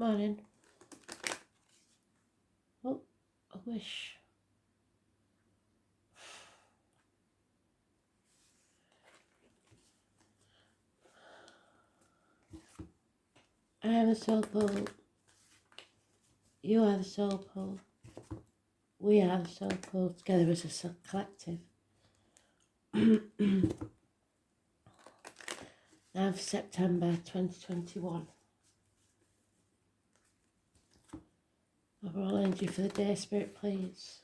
Morning. Oh, I wish. I am the soul pole. You are the soul pole. We are the soul pole together as a collective. 9th September 2021. Overall energy for the day, Spirit, please.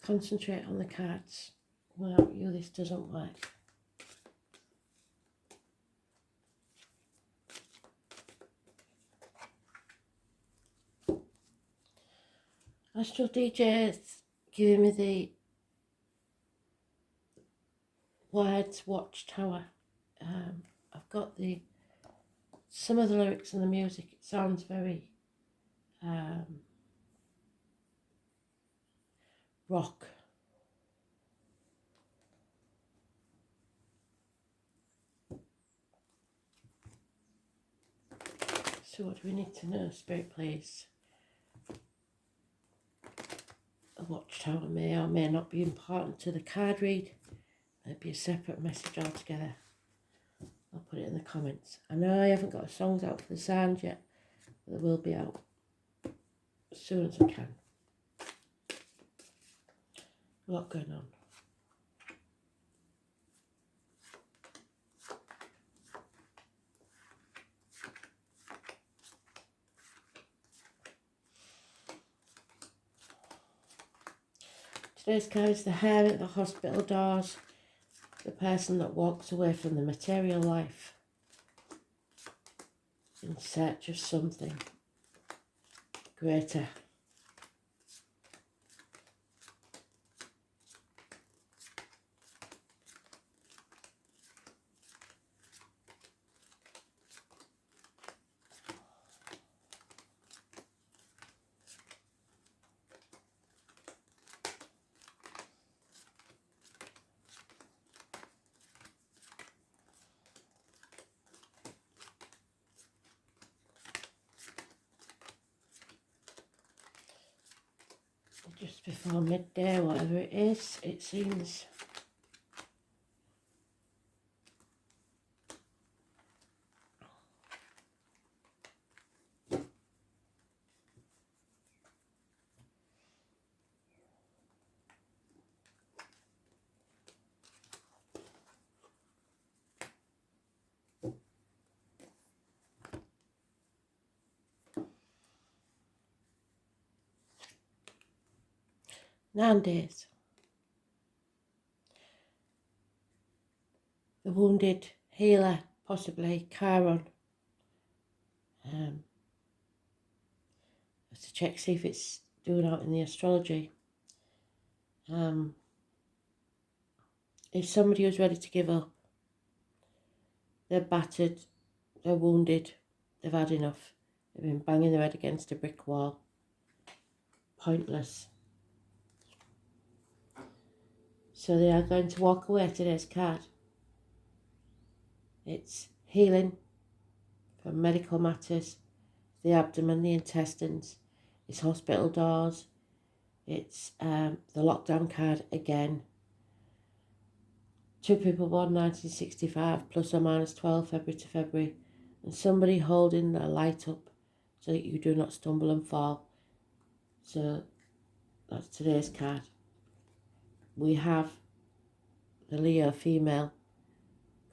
Concentrate on the cards. Without you, this doesn't work. Astral DJ's giving me the words Watchtower. I've got some of the lyrics and the music. It sounds very rock. So what do we need to know, Spirit, please? A Watchtower may or may not be important to the card read. It'd be a separate message altogether. I'll put it in the comments. I know I haven't got the songs out for the sound yet, but they will be out as soon as I can. A lot going on. Today's card is the hare at the hospital doors, the person that walks away from the material life in search of something greater. Just before midday, whatever it is, it seems. Nowadays, the wounded healer, possibly Chiron, to check, see if it's doing out in the astrology. If somebody who's ready to give up, they're battered, they're wounded, they've had enough, they've been banging their head against a brick wall, pointless. So they are going to walk away. Today's card. It's healing from medical matters, the abdomen, the intestines, it's hospital doors, it's the lockdown card again. 2 people born 1965, plus or minus 12 February to February, and somebody holding their light up so that you do not stumble and fall. So that's today's card. We have the Leo female.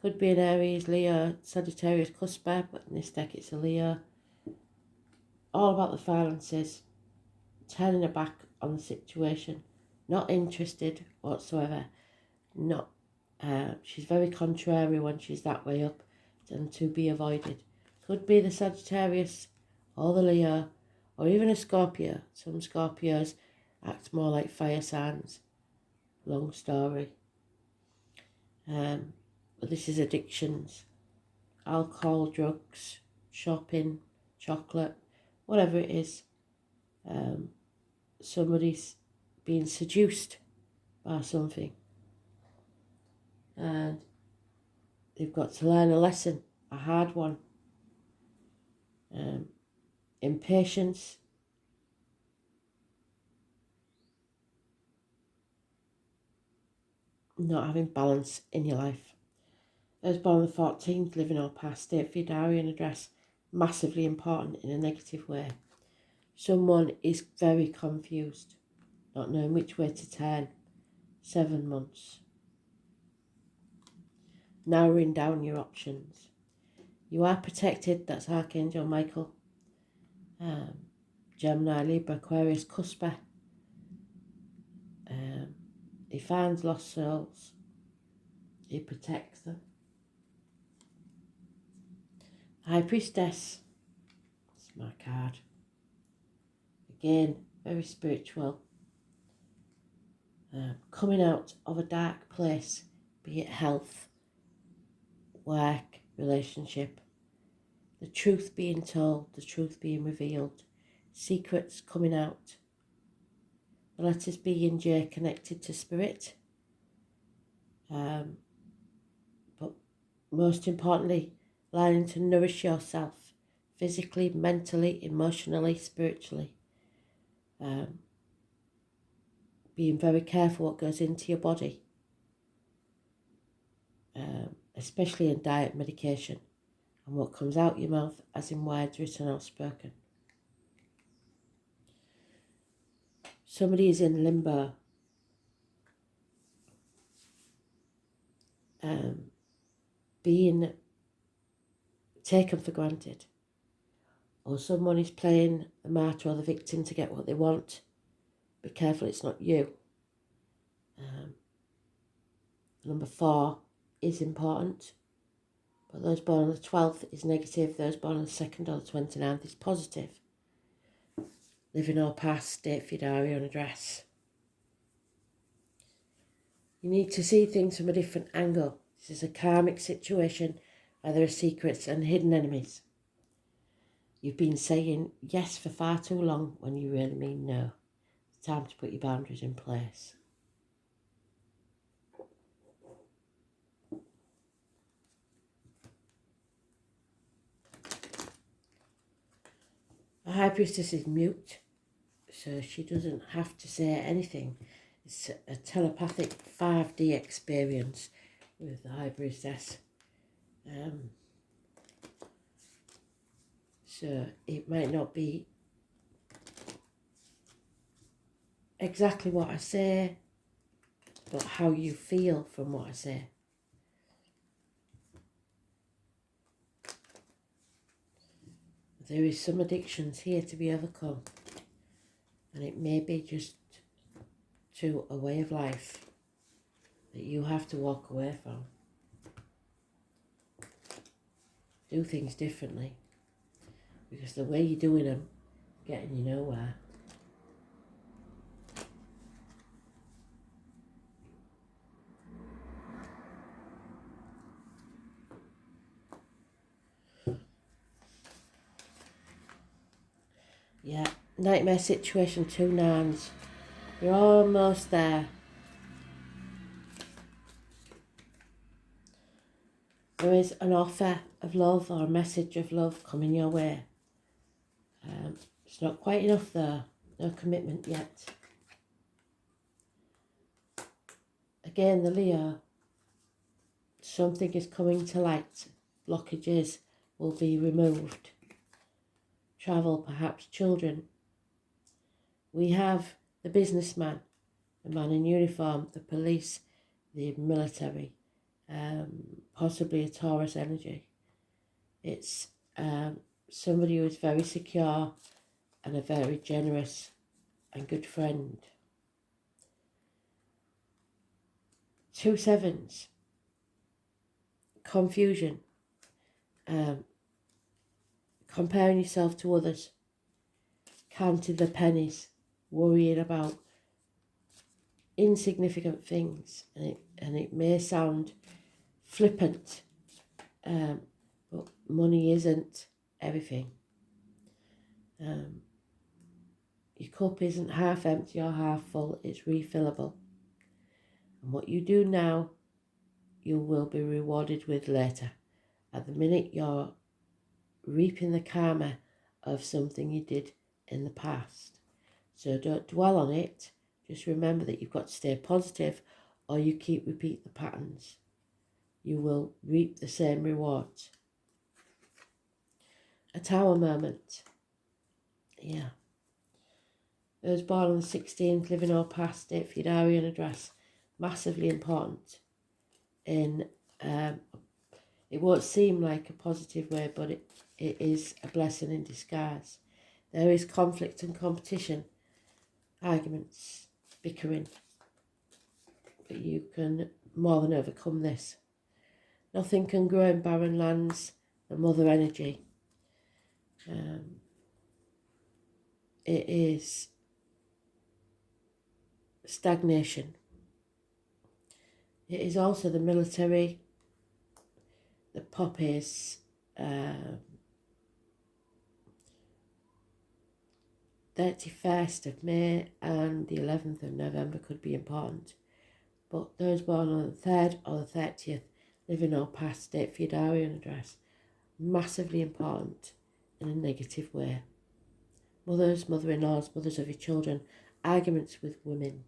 Could be an Aries, Leo, Sagittarius, Cusper, but in this deck it's a Leo. All about the finances, turning her back on the situation, not interested whatsoever, not. She's very contrary when she's that way up, and to be avoided. Could be the Sagittarius or the Leo, or even a Scorpio. Some Scorpios act more like fire signs. Long story. But this is addictions. Alcohol, drugs, shopping, chocolate, whatever it is. Somebody's being seduced by something. And They've got to learn a lesson, a hard one. Impatience, not having balance in your life. Those born on the 14th, living or past, state for your diary and address, massively important in a negative way. Someone is very confused, not knowing which way to turn. 7 months. Narrowing down your options. You are protected, that's Archangel Michael. Gemini, Libra, Aquarius, Cusper. He finds lost souls. He protects them. High Priestess. That's my card. Again, very spiritual. Coming out of a dark place, be it health, work, relationship. The truth being told, the truth being revealed. Secrets coming out. The letters B and J connected to spirit. But most importantly, learning to nourish yourself physically, mentally, emotionally, spiritually. Being very careful what goes into your body, especially in diet, medication, and what comes out your mouth, as in words written or spoken. Somebody is in limbo. Being taken for granted. Or someone is playing the martyr or the victim to get what they want. Be careful, it's not you. Number 4 is important. But those born on the 12th is negative. Those born on the 2nd or the 29th is positive. Living or past, date for your diary and address. You need to see things from a different angle. This is a karmic situation where there are secrets and hidden enemies. You've been saying yes for far too long when you really mean no. It's time to put your boundaries in place. The High Priestess is mute, so she doesn't have to say anything. It's a telepathic 5D experience with the High Priestess. So it might not be exactly what I say, but how you feel from what I say. There is some addictions here to be overcome, and it may be just to a way of life that you have to walk away from. Do things differently, because the way you're doing them, getting you nowhere. Yeah, nightmare situation, 2 9s. You're almost there. There is an offer of love or a message of love coming your way. It's not quite enough though. No commitment yet. Again, the Leo. Something is coming to light. Blockages will be removed. Travel, perhaps children. We have the businessman, the man in uniform, the police, the military, possibly a Taurus energy. It's somebody who is very secure and a very generous and good friend. 2 7s. Confusion. Comparing yourself to others. Counting the pennies. Worrying about insignificant things. And it may sound flippant, but money isn't everything. Your cup isn't half empty or half full, it's refillable. And what you do now you will be rewarded with later. At the minute, you're reaping the karma of something you did in the past. So don't dwell on it. Just remember that you've got to stay positive, or you keep repeat the patterns. You will reap the same rewards. A Tower moment. Yeah. Those born on the 16th, living or past, date for your diary and address. Massively important in, it won't seem like a positive way, but it is a blessing in disguise. There is conflict and competition, arguments, bickering, but you can more than overcome this. Nothing can grow in barren lands, the mother energy. It is stagnation. It is also the military, the poppies, 31st of May and the 11th of November could be important. But those born on the 3rd or the 30th, living or past, date for your diary and address, massively important in a negative way. Mothers, mother-in-laws, mothers of your children, arguments with women.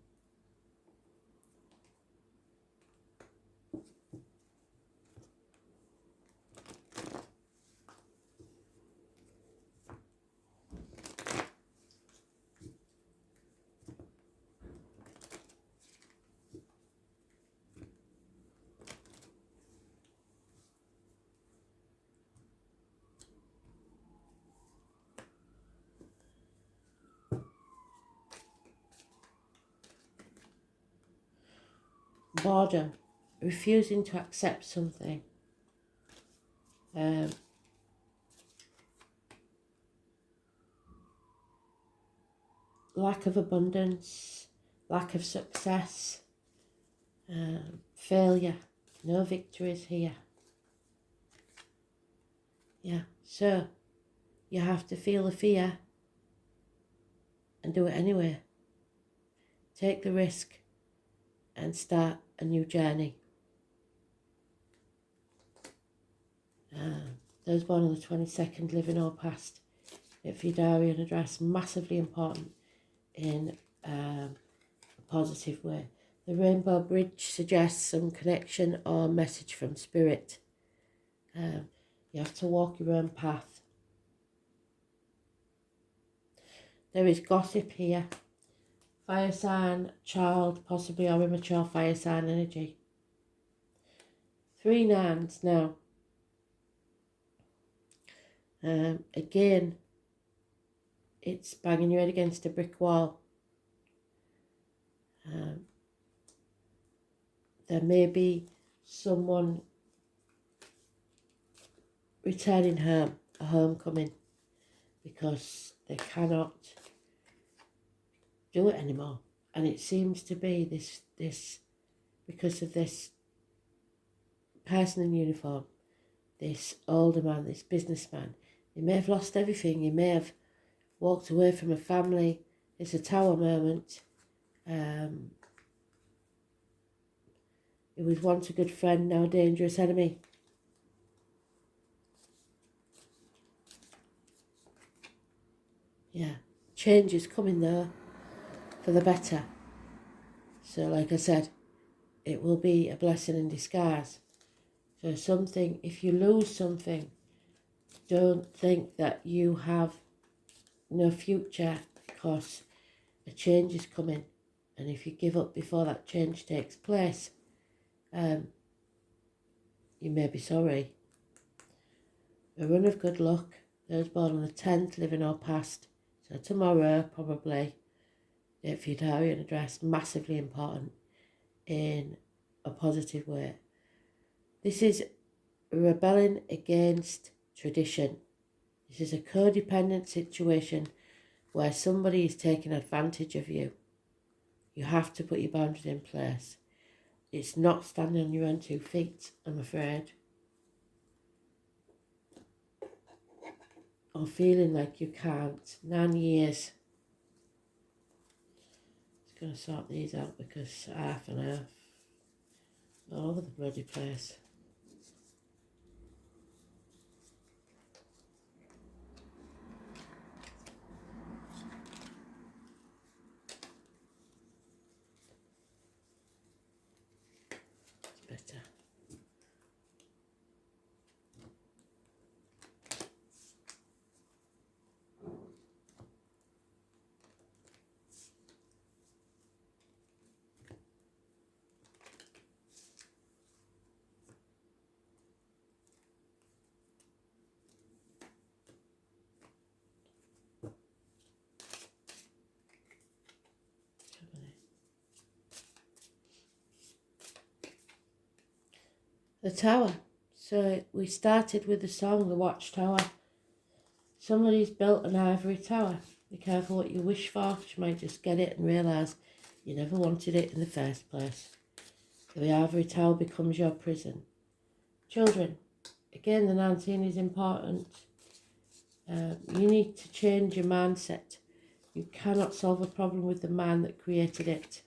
Boredom, refusing to accept something. Lack of abundance, lack of success, failure, no victories here. Yeah, so you have to feel the fear and do it anyway. Take the risk and start a new journey. Those born on the 22nd, living or past, if your diary and address, massively important in a positive way. The Rainbow Bridge suggests some connection or message from spirit. You have to walk your own path. There is gossip here. Fire sign, child, possibly or immature fire sign energy. 3 nines now. Again, it's banging your head against a brick wall. There may be someone returning home, a homecoming, because they cannot do it anymore. And it seems to be this because of this person in uniform, this older man, this businessman. He may have lost everything. He may have walked away from a family. It's a Tower moment. He was once a good friend, now a dangerous enemy. Yeah, change is coming though, for the better. So like I said, it will be a blessing in disguise. So something, if you lose something, don't think that you have no future, because a change is coming. And if you give up before that change takes place, you may be sorry. A run of good luck. Those born on the 10th, living or past. So tomorrow, probably. Date for your diary and address, massively important in a positive way. This is rebelling against tradition. This is a codependent situation where somebody is taking advantage of you. You have to put your boundaries in place. It's not standing on your own 2 feet, I'm afraid. Or feeling like you can't. 9 years. Just going to sort these out because half and half. all over the bloody place. It's better. The tower. So we started with the song, The Watchtower. Somebody's built an ivory tower. Be careful what you wish for, because you might just get it and realise you never wanted it in the first place. So the ivory tower becomes your prison. Children. Again, the 19 is important. You need to change your mindset. You cannot solve a problem with the man that created it.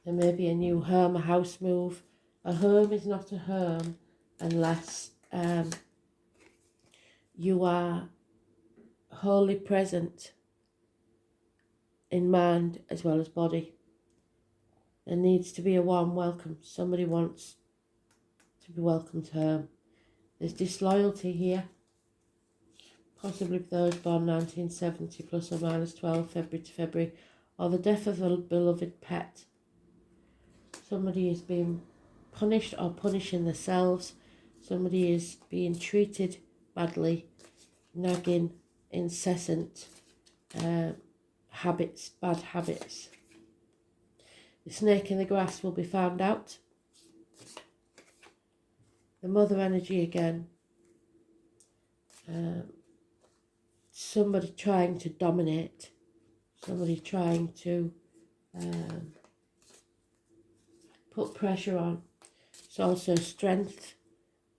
There may be a new home, a house move. A home is not a home unless you are wholly present in mind as well as body. There needs to be a warm welcome. Somebody wants to be welcomed home. There's disloyalty here, possibly those born 1970 plus or minus 12 February to February, or the death of a beloved pet. Somebody is being punished or punishing themselves. Somebody is being treated badly, nagging, incessant habits, bad habits. The snake in the grass will be found out. The mother energy again. Somebody trying to dominate. Somebody trying to put pressure on. It's also strength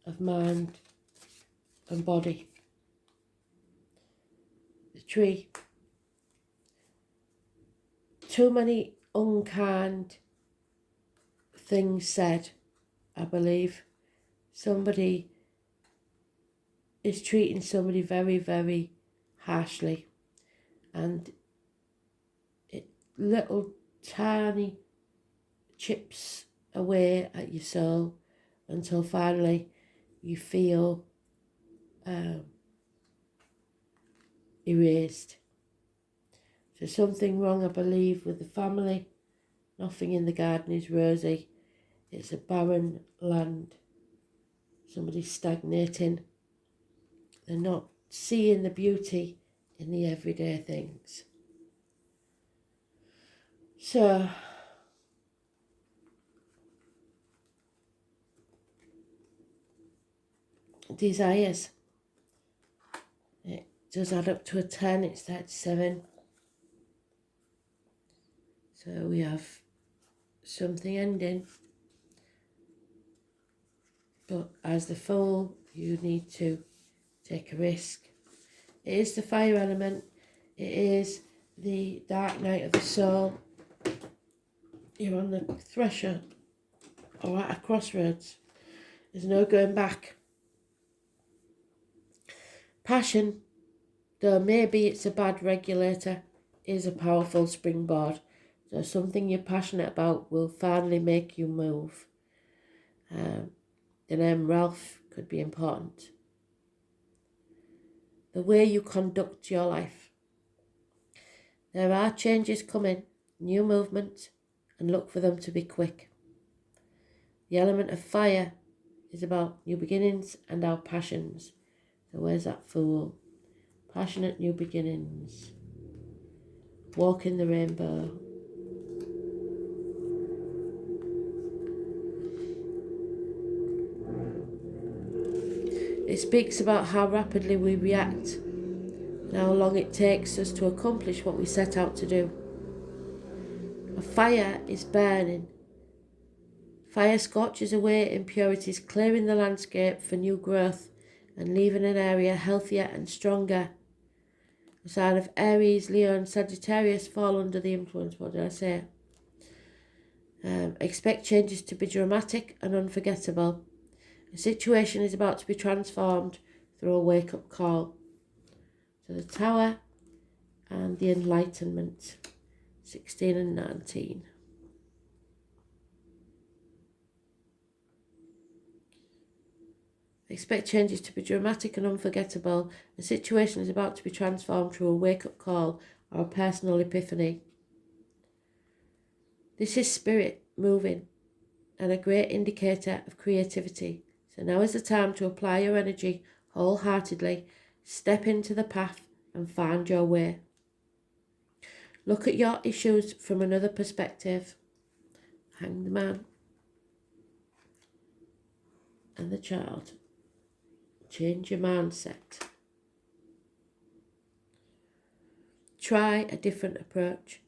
of mind and body. The tree. Too many unkind things said, I believe. Somebody is treating somebody very, very harshly. And little tiny chips away at your soul until finally you feel erased. So something wrong, I believe, with the family. Nothing in the garden is rosy. It's a barren land. Somebody's stagnating. They're not seeing the beauty in the everyday things. So desires. It does add up to a 10, it's 37. So we have something ending. But as the Fool, you need to take a risk. It is the fire element. It is the dark night of the soul. You're on the threshold or at a crossroads. There's no going back. Passion, though maybe it's a bad regulator, is a powerful springboard. So something you're passionate about will finally make you move. The name Ralph could be important. The way you conduct your life. There are changes coming, new movement, and look for them to be quick. The element of fire is about new beginnings and our passions. So where's that Fool? Passionate new beginnings. Walking the rainbow. It speaks about how rapidly we react and how long it takes us to accomplish what we set out to do. A fire is burning. Fire scorches away impurities, clearing the landscape for new growth and leaving an area healthier and stronger. The sign of Aries, Leo and Sagittarius fall under the influence. What did I say? Expect changes to be dramatic and unforgettable. A situation is about to be transformed through a wake-up call. So the Tower and the Enlightenment, 16 and 19. Expect changes to be dramatic and unforgettable. A situation is about to be transformed through a wake-up call or a personal epiphany. This is spirit moving and a great indicator of creativity. So now is the time to apply your energy wholeheartedly, step into the path and find your way. Look at your issues from another perspective. Hanged Man and the Child. Change your mindset. Try a different approach.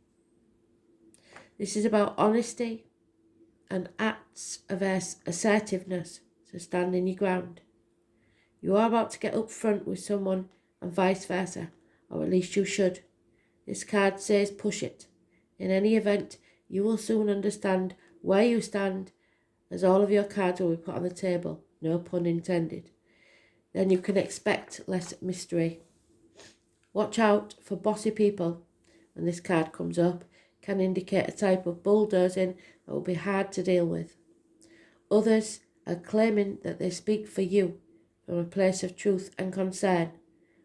This is about honesty and acts of assertiveness, so standing your ground. You are about to get up front with someone and vice versa, or at least you should. This card says push it. In any event, you will soon understand where you stand, as all of your cards will be put on the table, no pun intended. Then you can expect less mystery. Watch out for bossy people. When this card comes up, can indicate a type of bulldozing that will be hard to deal with. Others are claiming that they speak for you from a place of truth and concern,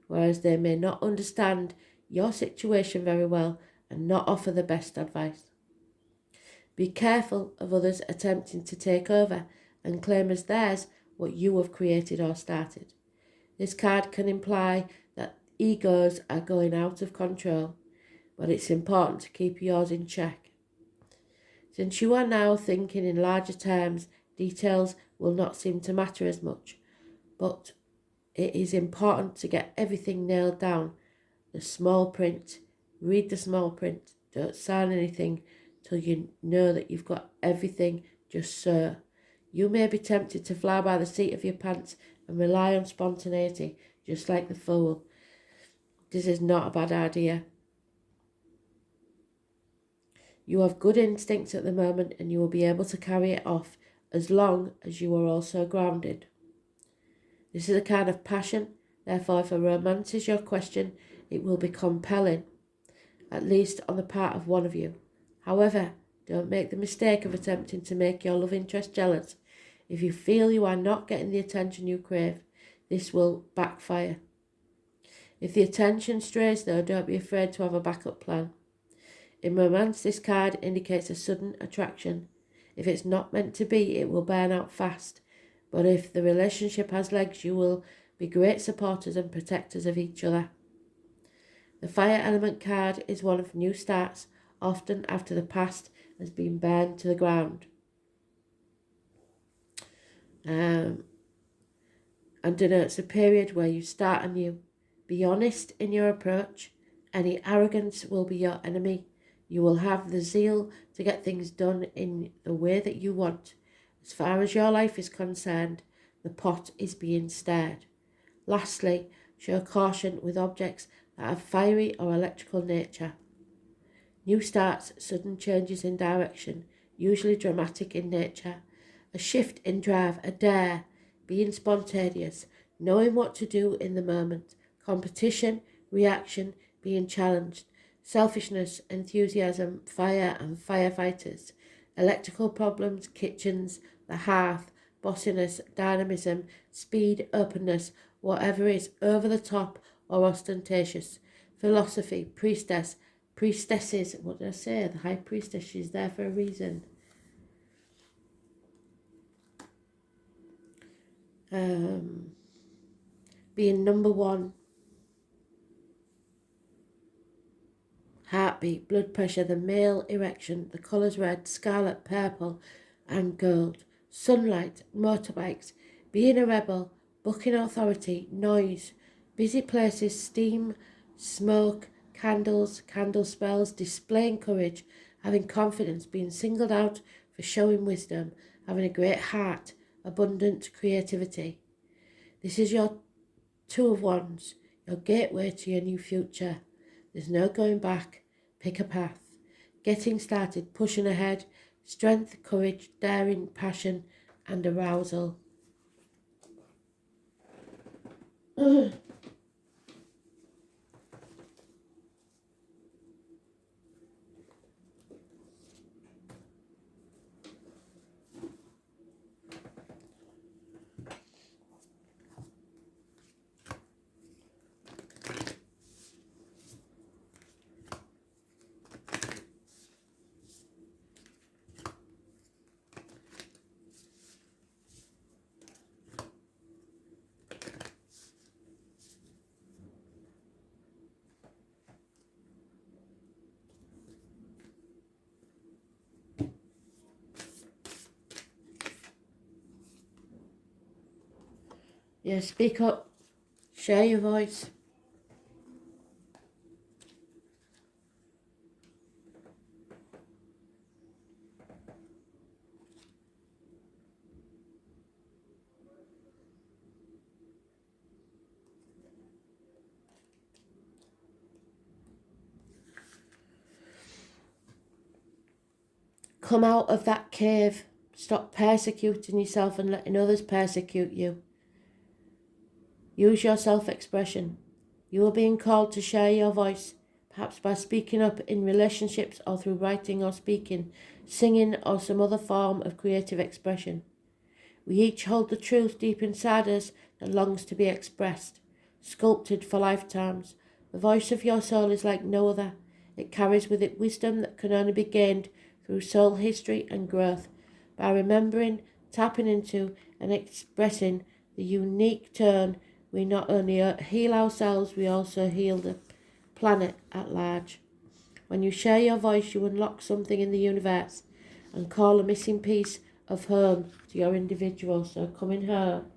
whereas they may not understand your situation very well and not offer the best advice. Be careful of others attempting to take over and claim as theirs what you have created or started. This card can imply that egos are going out of control, but it's important to keep yours in check. Since you are now thinking in larger terms, details will not seem to matter as much, but it is important to get everything nailed down. The small print, read the small print, don't sign anything till you know that you've got everything just so. You may be tempted to fly by the seat of your pants and rely on spontaneity, just like the Fool. This is not a bad idea. You have good instincts at the moment and you will be able to carry it off as long as you are also grounded. This is a kind of passion, therefore if a romance is your question, it will be compelling, at least on the part of one of you. However, don't make the mistake of attempting to make your love interest jealous. If you feel you are not getting the attention you crave, this will backfire. If the attention strays though, don't be afraid to have a backup plan. In romance, this card indicates a sudden attraction. If it's not meant to be, it will burn out fast. But if the relationship has legs, you will be great supporters and protectors of each other. The Fire Element card is one of new starts, often after the past has been burned to the ground. And denotes a period where you start anew. Be honest in your approach. Any arrogance will be your enemy. You will have the zeal to get things done in the way that you want. As far as your life is concerned, the pot is being stirred. Lastly, show caution with objects that have fiery or electrical nature. New starts, sudden changes in direction, usually dramatic in nature. A shift in drive, a dare, being spontaneous, knowing what to do in the moment. Competition, reaction, being challenged. Selfishness, enthusiasm, fire and firefighters. Electrical problems, kitchens, the hearth, bossiness, dynamism, speed, openness, whatever is over the top or ostentatious. Philosophy, priestesses, what did I say? The high priestess, she's there for a reason. Being number one. Heartbeat, blood pressure, the male erection, the colours red, scarlet, purple and gold. Sunlight, motorbikes, being a rebel, booking authority, noise, busy places, steam, smoke, candles, candle spells, displaying courage, having confidence, being singled out for showing wisdom, having a great heart, abundant creativity. This is your Two of Wands, your gateway to your new future. There's no going back. Pick a path. Getting started, pushing ahead, strength, courage, daring, passion and arousal. Yeah, speak up, share your voice. Come out of that cave. Stop persecuting yourself and letting others persecute you. Use your self-expression. You are being called to share your voice, perhaps by speaking up in relationships or through writing or speaking, singing or some other form of creative expression. We each hold the truth deep inside us that longs to be expressed, sculpted for lifetimes. The voice of your soul is like no other. It carries with it wisdom that can only be gained through soul history and growth, by remembering, tapping into and expressing the unique turn. We not only heal ourselves, we also heal the planet at large. When you share your voice, you unlock something in the universe and call a missing piece of home to your individual. So coming home.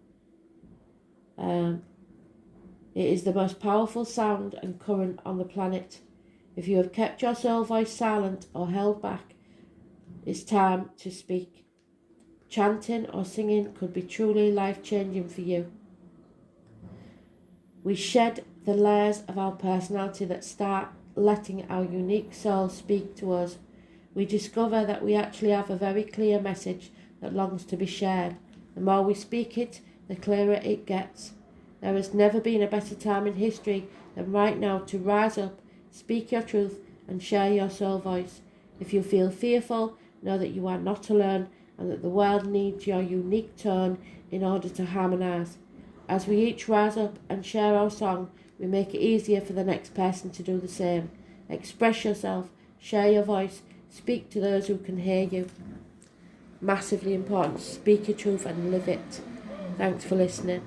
It is the most powerful sound and current on the planet. If you have kept your soul voice silent or held back, it's time to speak. Chanting or singing could be truly life-changing for you. We shed the layers of our personality that start letting our unique soul speak to us. We discover that we actually have a very clear message that longs to be shared. The more we speak it, the clearer it gets. There has never been a better time in history than right now to rise up, speak your truth, and share your soul voice. If you feel fearful, know that you are not alone and that the world needs your unique tone in order to harmonise. As we each rise up and share our song, we make it easier for the next person to do the same. Express yourself, share your voice, speak to those who can hear you. Massively important. Speak your truth and live it. Thanks for listening.